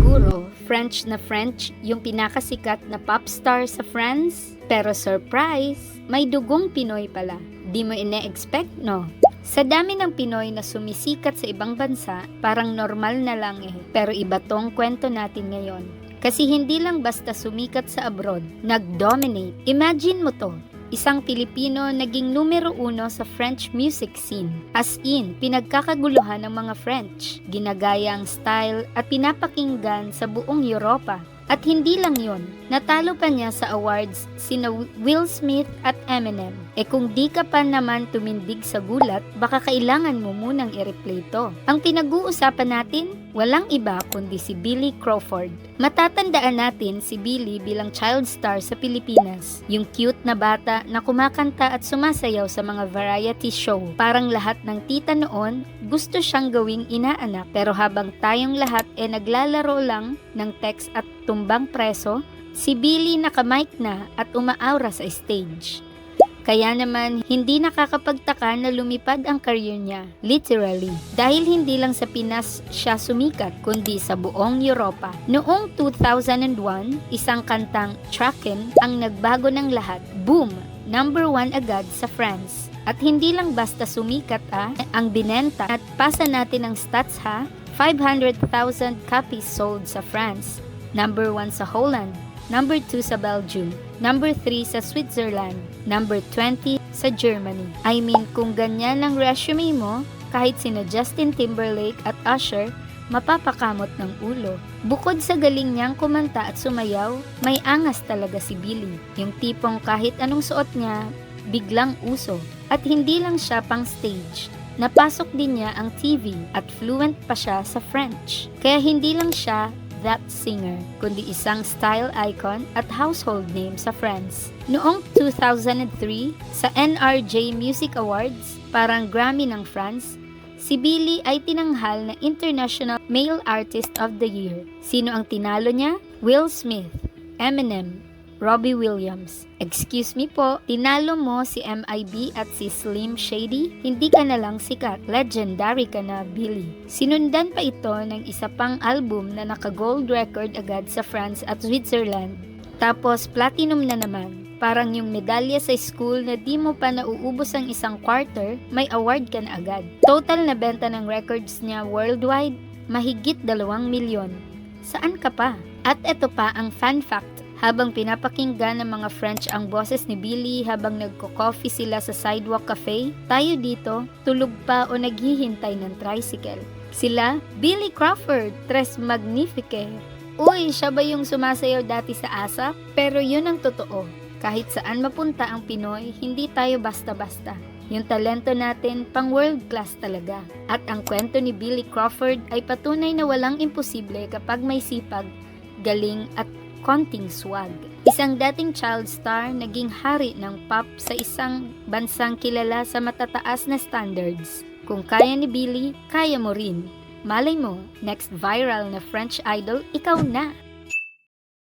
siguro, French na French, yung pinakasikat na pop star sa France. Pero surprise, may dugong Pinoy pala. Di mo ine-expect, no? Sa dami ng Pinoy na sumisikat sa ibang bansa, parang normal na lang eh. Pero iba tong kwento natin ngayon. Kasi hindi lang basta sumikat sa abroad, nag-dominate. Imagine mo to, isang Pilipino naging numero 1 sa French music scene. As in, pinagkakaguluhan ng mga French, ginagaya ang style at pinapakinggan sa buong Europa. At hindi lang yon, natalo pa niya sa awards sina Will Smith at Eminem. E kung di ka pa naman tumindig sa gulat, baka kailangan mo munang i-replay to. Ang pinag-uusapan natin, walang iba kundi si Billy Crawford. Matatandaan natin si Billy bilang child star sa Pilipinas. Yung cute na bata na kumakanta at sumasayaw sa mga variety show. Parang lahat ng tita noon, gusto siyang gawing inaanak. Pero habang tayong lahat naglalaro lang ng text at tumbang preso, si Billy naka-mic na at umaaura sa stage. Kaya naman, hindi nakakapagtaka na lumipad ang career niya, literally. Dahil hindi lang sa Pinas siya sumikat, kundi sa buong Europa. Noong 2001, isang kantang Tracken ang nagbago ng lahat. Boom! Number 1 agad sa France. At hindi lang basta sumikat ang binenta. At pasa natin ang stats 500,000 copies sold sa France. Number 1 sa Holland. Number 2 sa Belgium, number 3 sa Switzerland, number 20 sa Germany. I mean, kung ganyan ang resume mo, kahit sina Justin Timberlake at Usher, mapapakamot ng ulo. Bukod sa galing niyang kumanta at sumayaw, may angas talaga si Billy. Yung tipong kahit anong suot niya, biglang uso. At hindi lang siya pang stage. Napasok din niya ang TV at fluent pa siya sa French. Kaya hindi lang siya that singer, kundi isang style icon at household name sa France. Noong 2003, sa NRJ Music Awards, parang Grammy ng France, si Billy ay tinanghal na International Male Artist of the Year. Sino ang tinalo niya? Will Smith, Eminem, Robbie Williams. Excuse me po, tinalo mo si MIB at si Slim Shady? Hindi ka na lang sikat, legendary ka na, Billy. Sinundan pa ito ng isa pang album na naka-gold record agad sa France at Switzerland. Tapos platinum na naman. Parang yung medalya sa school na di mo pa nauubos ang isang quarter, may award ka na agad. Total na benta ng records niya worldwide, mahigit 2 milyon. Saan ka pa? At ito pa ang fun fact. Habang pinapakinggan ng mga French ang boses ni Billy habang nagko-coffee sila sa sidewalk cafe, tayo dito tulog pa o naghihintay ng tricycle. Sila, Billy Crawford, Tres Magnifique. Uy, siya ba yung sumasayaw dati sa ASAP? Pero yun ang totoo. Kahit saan mapunta ang Pinoy, hindi tayo basta-basta. Yung talento natin, pang world class talaga. At ang kwento ni Billy Crawford ay patunay na walang imposible kapag may sipag, galing at konting swag. Isang dating child star naging hari ng pop sa isang bansang kilala sa matataas na standards. Kung kaya ni Billy, kaya mo rin. Malay mo, next viral na French idol, ikaw na!